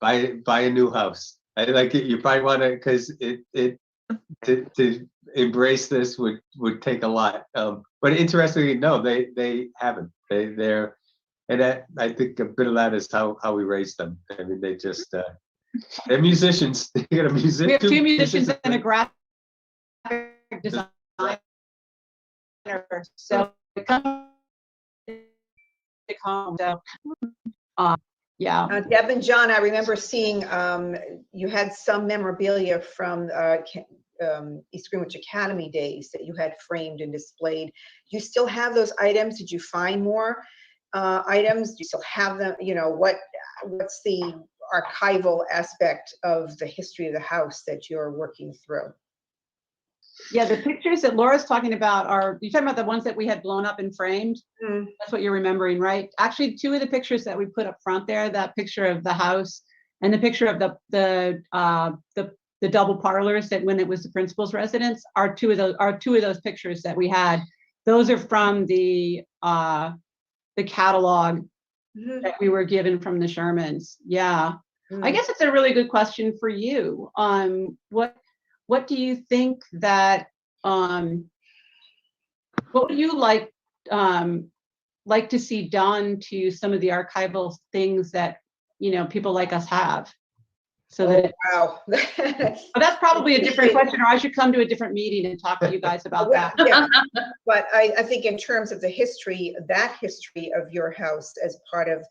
a new house. I like it. You probably want to, because to embrace this would take a lot. But interestingly, no, they haven't. They're, and I think a bit of that is how we raised them. I mean, they just they're musicians. You got a musician. We have 2 musicians and a graphic designer. So home. So, yeah. Deb and John, I remember seeing you had some memorabilia from East Greenwich Academy days that you had framed and displayed. Do you still have those items? Did you find more items? Do you still have them? You know, what's the archival aspect of the history of the house that you're working through? Yeah, the pictures that Laura's talking about are, you're talking about the ones that we had blown up and framed? Mm. That's what you're remembering, right? Actually, two of the pictures that we put up front there, that picture of the house and the picture of the double parlors that when it was the principal's residence are two of those pictures that we had. Those are from the catalog that we were given from the Shermans. Yeah. Mm. I guess it's a really good question for you. What do you think that what would you like to see done to some of the archival things that, you know, people like us have? So that wow. But that's probably a different question, or I should come to a different meeting and talk to you guys about that. Yeah. But I think in terms of the history, that history of your house as part of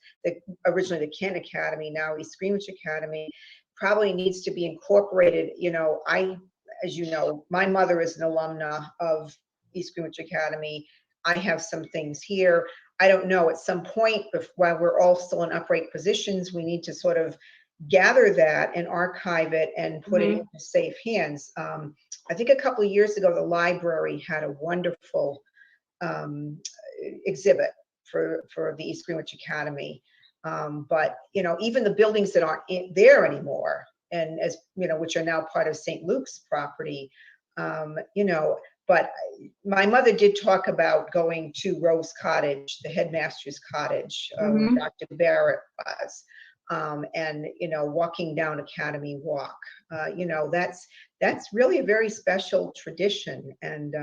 originally the Kent Academy, now East Greenwich Academy, probably needs to be incorporated. You know, as you know, my mother is an alumna of East Greenwich Academy. I have some things here. I don't know, at some point, while we're all still in upright positions, we need to sort of gather that and archive it and put it into safe hands. I think a couple of years ago, the library had a wonderful exhibit for the East Greenwich Academy. But, you know, even the buildings that aren't there anymore, and as you know, which are now part of St. Luke's property, you know, but my mother did talk about going to Rose Cottage, the headmaster's cottage, where Dr. Barrett was. And, you know, walking down Academy Walk, you know, that's really a very special tradition. And,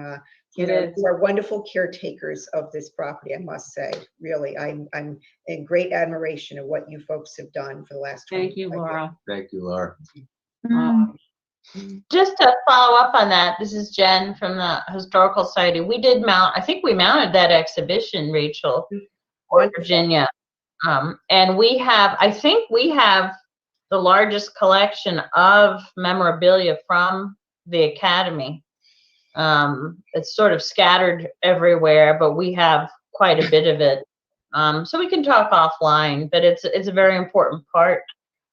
you know, you are wonderful caretakers of this property, I must say. Really, I'm in great admiration of what you folks have done for the last 20 years. Thank you, Laura. Thank you, Laura. Just to follow up on that, this is Jen from the Historical Society. We did I think we mounted that exhibition, Rachel, or Virginia. And I think we have the largest collection of memorabilia from the Academy. It's sort of scattered everywhere, but we have quite a bit of it. So we can talk offline, but it's a very important part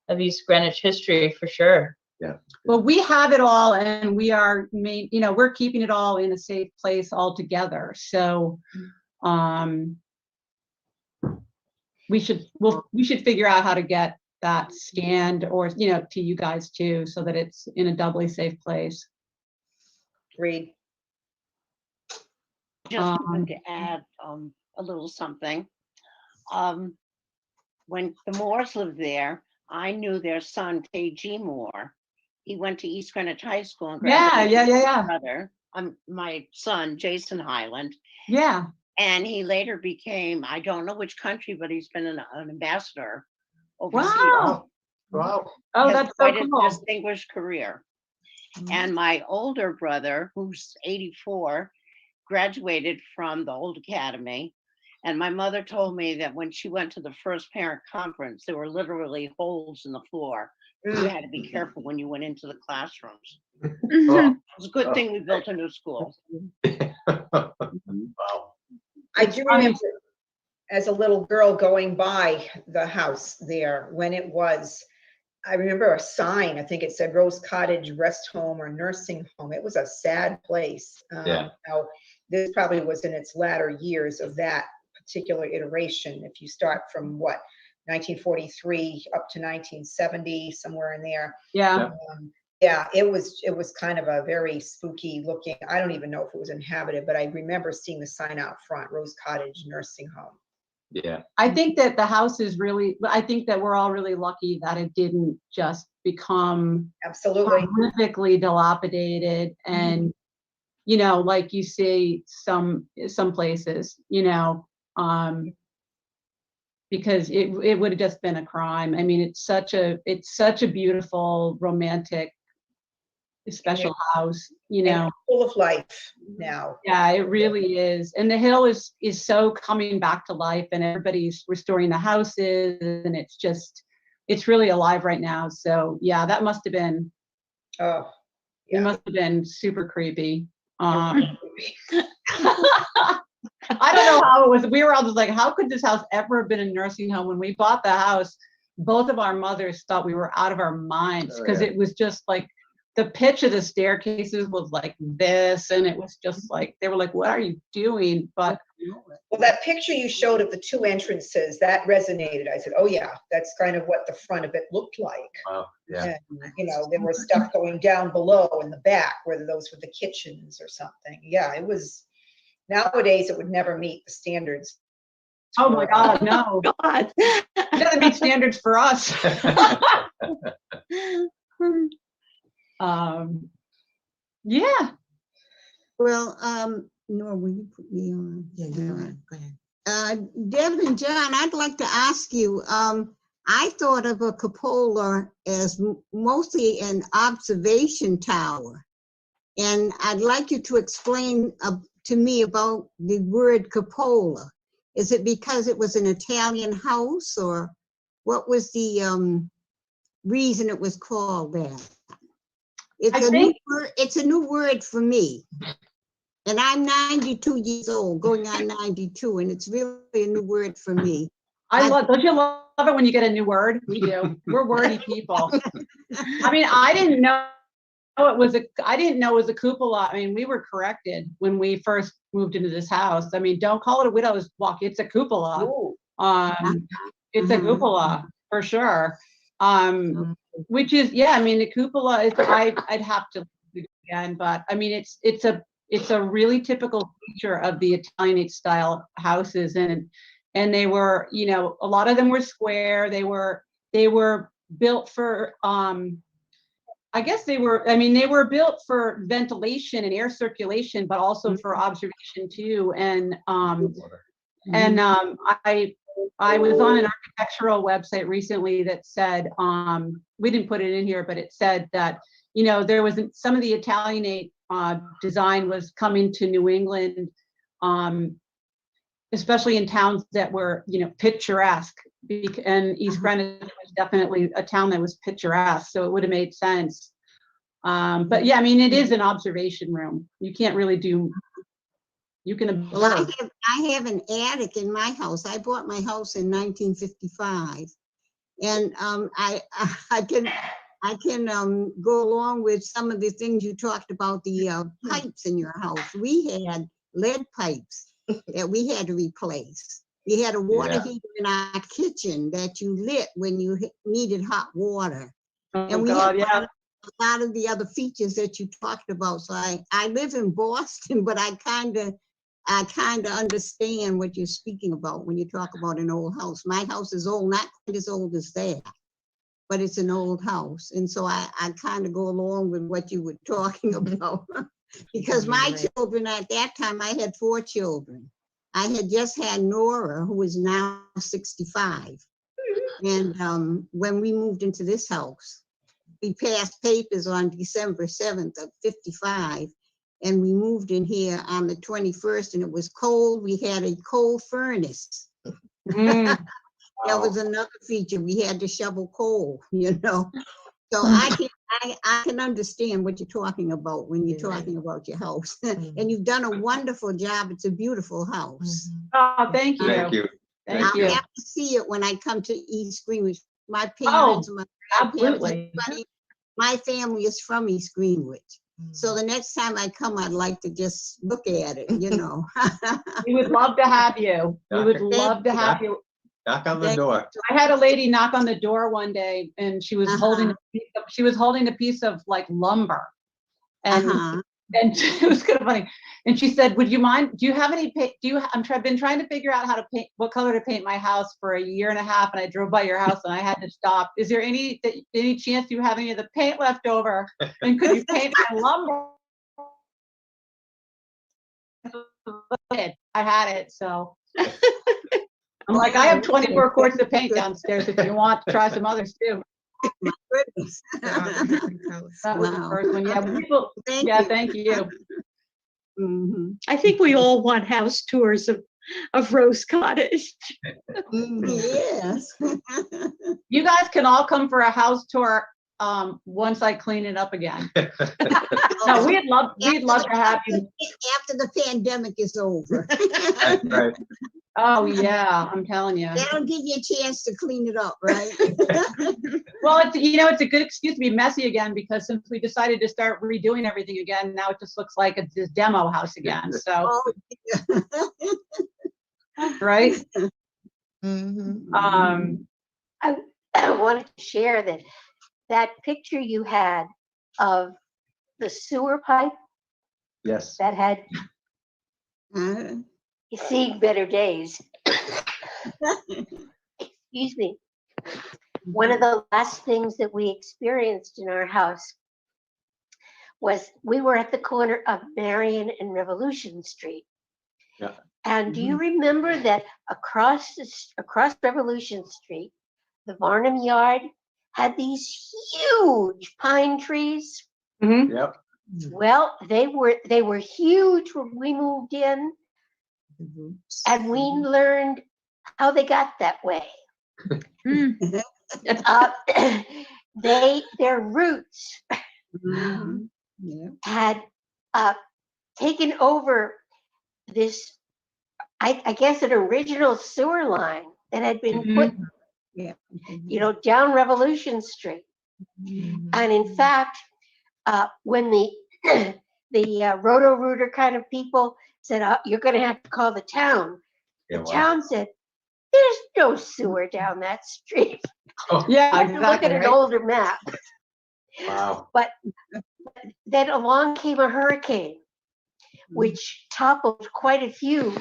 of East Greenwich history for sure. Yeah. Well, we have it all, and we are, you know, we're keeping it all in a safe place all together. So, we should figure out how to get that scanned, or, you know, to you guys too, so that it's in a doubly safe place. Read. Just wanted to add a little something. When the Moores lived there, I knew their son, K.G. Moore. He went to East Greenwich High School and graduated with my brother. My son, Jason Highland. Yeah. And he later became, I don't know which country, but he's been an ambassador overseas. Wow. Oh, that's so quite cool. a distinguished career. And my older brother, who's 84, graduated from the old academy. And my mother told me that when she went to the first parent conference, there were literally holes in the floor. You had to be careful when you went into the classrooms. It was a good thing we built a new school. Wow. I do remember as a little girl going by the house there when it was, I remember a sign, I think it said Rose Cottage Rest Home or Nursing Home. It was a sad place. Yeah. Now, this probably was in its latter years of that particular iteration. If you start from 1943 up to 1970, somewhere in there. Yeah. Yeah, it was kind of a very spooky looking. I don't even know if it was inhabited, but I remember seeing the sign out front, Rose Cottage Nursing Home. Yeah. I think that the house is I think that we're all really lucky that it didn't just become absolutely horrifically dilapidated and, you know, like you see some places, you know, because it would have just been a crime. I mean, it's such a beautiful, romantic special house, you know. Full of life now. Yeah, it really is. And the hill is so coming back to life, and everybody's restoring the houses, and it's really alive right now. So yeah, that must have been, Oh, it yeah. must have been super creepy. I don't know how it was. We were all just like, how could this house ever have been a nursing home? When we bought the house, both of our mothers thought we were out of our minds, because it was just like, the pitch of the staircases was like this, and it was just like, they were like, what are you doing? But well, that picture you showed of the two entrances, that resonated. I said, oh yeah, that's kind of what the front of it looked like. Wow, yeah. And, you know, there was stuff going down below in the back, whether those were the kitchens or something. Yeah, it was, nowadays it would never meet the standards. oh my God, no. God. It doesn't meet standards for us. Yeah. Well, Nora, will you put me on? Yeah, you're on. Go ahead. Deb and John, I'd like to ask you, I thought of a cupola as mostly an observation tower. And I'd like you to explain to me about the word cupola. Is it because it was an Italian house, or what was the reason it was called that? It's a new word for me. And I'm 92 years old, going on 92, and it's really a new word for me. Don't you love it when you get a new word? We do. We're wordy people. I mean, I didn't know it was a cupola. I mean, we were corrected when we first moved into this house. I mean, don't call it a widow's walk. It's a cupola. It's a cupola for sure. Which is, yeah, I mean, the cupola is, I'd have to do it again, but I mean, it's a really typical feature of the Italianate style houses, and they were, you know, a lot of them were square. They were built for, I guess they were built for ventilation and air circulation, but also for observation too. And I was on an architectural website recently that said, we didn't put it in here, but it said that, you know, there was some of the Italianate design was coming to New England, especially in towns that were, you know, picturesque. And East Greenwich was definitely a town that was picturesque, so it would have made sense. But yeah, I mean, it is an observation room. You can't really do. You can observe. Well, I have an attic in my house. I bought my house in 1955, and I can go along with some of the things you talked about, the pipes in your house. We had lead pipes that we had to replace. We had a water heater in our kitchen that you lit when you needed hot water. And we had a lot of the other features that you talked about. So I live in Boston, but I kind of understand what you're speaking about when you talk about an old house. My house is old, not quite as old as that, but it's an old house. And so I kind of go along with what you were talking about. Because my children, at that time, I had 4 children. I had just had Nora, who is now 65. And when we moved into this house, we passed papers on December 7th of 55. And we moved in here on the 21st, and it was cold. We had a coal furnace. That was another feature. We had to shovel coal, you know. So I can understand what you're talking about when you're talking about your house. And you've done a wonderful job. It's a beautiful house. Oh, thank you. Thank you. Thank you. I'll have to see it when I come to East Greenwich. My parents, my absolutely. everybody, my family is from East Greenwich. So the next time I come, I'd like to just look at it, you know. We would love to have you. We would love to have you. Knock on the door. I had a lady knock on the door one day, and she was holding a piece of like lumber, and it was kind of funny. And she said, "Would you mind? Do you have any paint? I've been trying to figure out how to paint, what color to paint my house for a year and a half, and I drove by your house and I had to stop. Is there any chance you have any of the paint left over? And could you paint my lumber?" I had it, so. I'm like, I have 24 quarts of paint downstairs if you want to try some others too. My goodness. They're all different colors. That was the Wow. first one. Yeah, people, Thank yeah, you. thank you. Mhm. I think we all want house tours of Rose Cottage. Yes. You guys can all come for a house tour once I clean it up again. No, we'd love to have you. After the pandemic is over. That's right. Oh, yeah, I'm telling you. That'll give you a chance to clean it up, right? Well, it's a good excuse to be messy again, because since we decided to start redoing everything again, now it just looks like it's this demo house again. So, Oh, right? Mhm. I wanted to share that picture you had of the sewer pipe Yes. that had uh, seen better days. Excuse me. One of the last things that we experienced in our house was we were at the corner of Marion and Revolution Street. Yeah. And do you remember that across Revolution Street, the Varnum yard had these huge pine trees? Mhm. Yep. Well, they were huge when we moved in, and we learned how they got that way. Mm. Their roots mhm. Yeah. had taken over this, I guess, an original sewer line that had been put, Yeah. down Revolution Street. Mhm. And in fact, when the Roto-Rooter kind of people said, you're going to have to call the town, Yeah, the wow. town said, there's no sewer down that street. Yeah, You have to look exactly. at an Right? older map. Wow. But then along came a hurricane, which toppled quite a few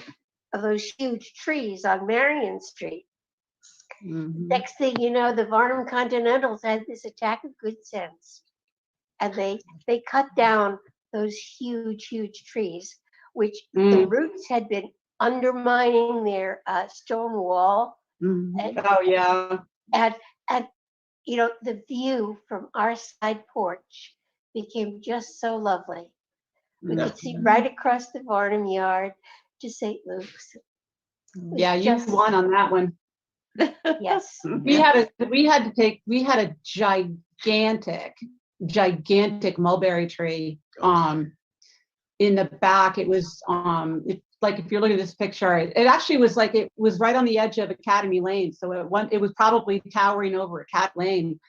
of those huge trees on Marion Street. Mhm. Next thing you know, the Varnum Continentals had this attack of good sense. And they cut down those huge, huge trees, which the roots had been undermining their stone wall. Mhm. And, Oh, yeah. and the view from our side porch became just so lovely. We Yeah. could see right across the Varnum yard to St. Luke's. It was Yeah, you just- won on that one. Yes. We had a gigantic mulberry tree in the back. It was like, if you're looking at this picture, it actually was like, it was right on the edge of Academy Lane, so it was probably towering over Cat Lane.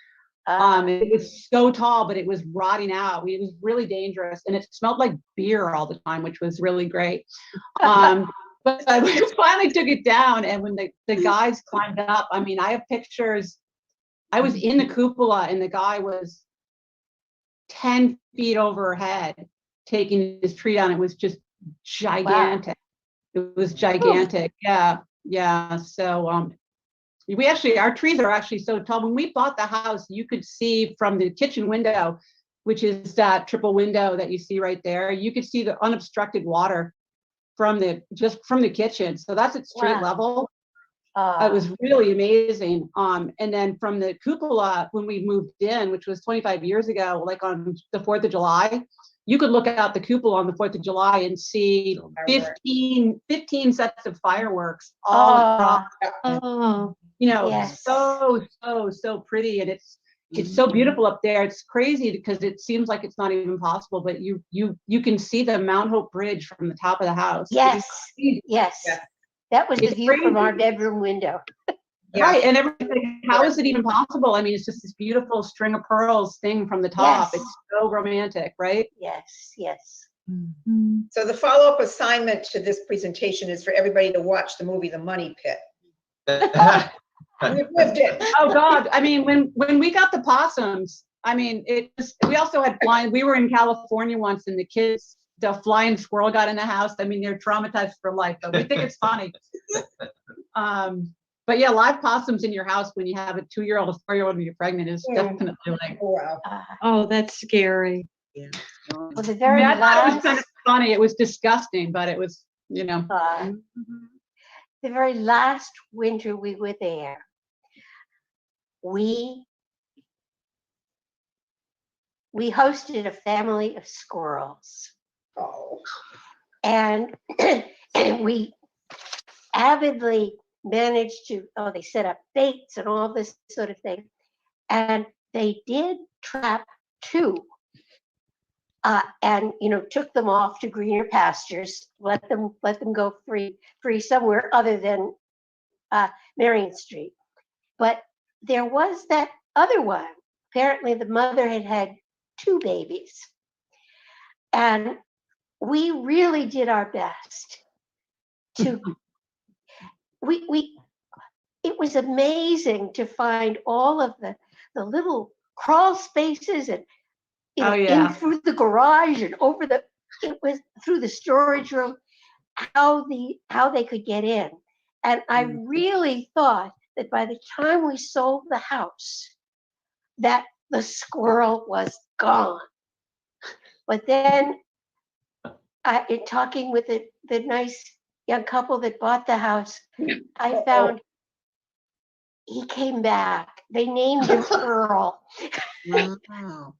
It was so tall, but it was rotting out. It was really dangerous, and it smelled like beer all the time, which was really great. But we finally took it down, and when the guys climbed up, I mean, I have pictures. I was in the cupola, and the guy was 10 feet overhead taking his tree down. It was just gigantic. Wow. It was gigantic. Ooh. Yeah. So our trees are actually so tall. When we bought the house, you could see from the kitchen window, which is that triple window that you see right there, you could see the unobstructed water from the kitchen. So that's at street level. It was really amazing. And then from the cupola, when we moved in, which was 25 years ago, like on the 4th of July, you could look out the cupola on the 4th of July and see 15 sets of fireworks all across. Oh, Yes. So pretty. And it's so beautiful up there. It's crazy because it seems like it's not even possible, but you can see the Mount Hope Bridge from the top of the house. Yes. That was the view crazy. from our bedroom window. Right, and everything. How is it even possible? I mean, it's just this beautiful string of pearls thing from the top. Yes. It's so romantic, right? Yes. So the follow-up assignment to this presentation is for everybody to watch the movie The Money Pit. We've lived it. Oh God, I mean, when we got the possums, I mean, we also had flying. We were in California once, and the flying squirrel got in the house. I mean, they're traumatized for life, but we think it's funny. But yeah, live possums in your house when you have a 2-year-old, a 4-year-old, and you're pregnant is definitely like. Wow. oh, that's scary. Yeah. Well, the I very mean, I thought it was last, kind of funny. It was disgusting, but it was, the very last winter we were there, we we hosted a family of squirrels. Oh. And we avidly managed to, they set up baits and all this sort of thing. And they did trap 2. And took them off to greener pastures, let them go free somewhere other than Marion Street. But there was that other one. Apparently the mother had 2 babies. And we really did our best to, it was amazing to find all of the little crawl spaces and in through the garage and it was through the storage room, how they could get in. And I really thought that by the time we sold the house, that the squirrel was gone. But then in talking with the nice young couple that bought the house, I found he came back. They named him Earl. Wow.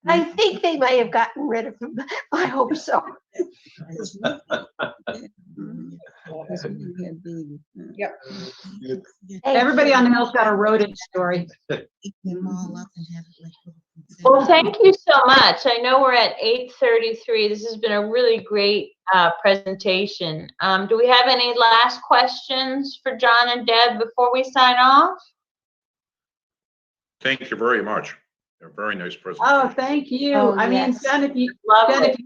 I think they might have gotten rid of him. I hope so. Yep. Everybody on the hill's got a rodent story. Well, thank you so much. I know we're at 8:33. This has been a really great presentation. Do we have any last questions for John and Deb before we sign off? Thank you very much. A very nice presentation. Oh, thank you. Oh, I mean, yes. Jen, if you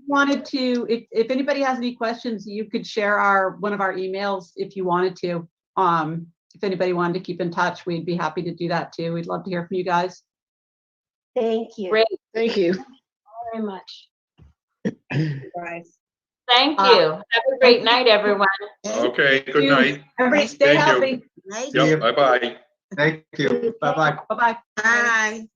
wanted to, if anybody has any questions, you could share one of our emails if you wanted to. If anybody wanted to keep in touch, we'd be happy to do that too. We'd love to hear from you guys. Thank you. Great. Thank you. Very much. Guys. Thank you. Have a great night, everyone. Okay, good night. Everybody stay Thank you. healthy. Yep, bye-bye. Thank you. Bye-bye. Bye-bye. Bye.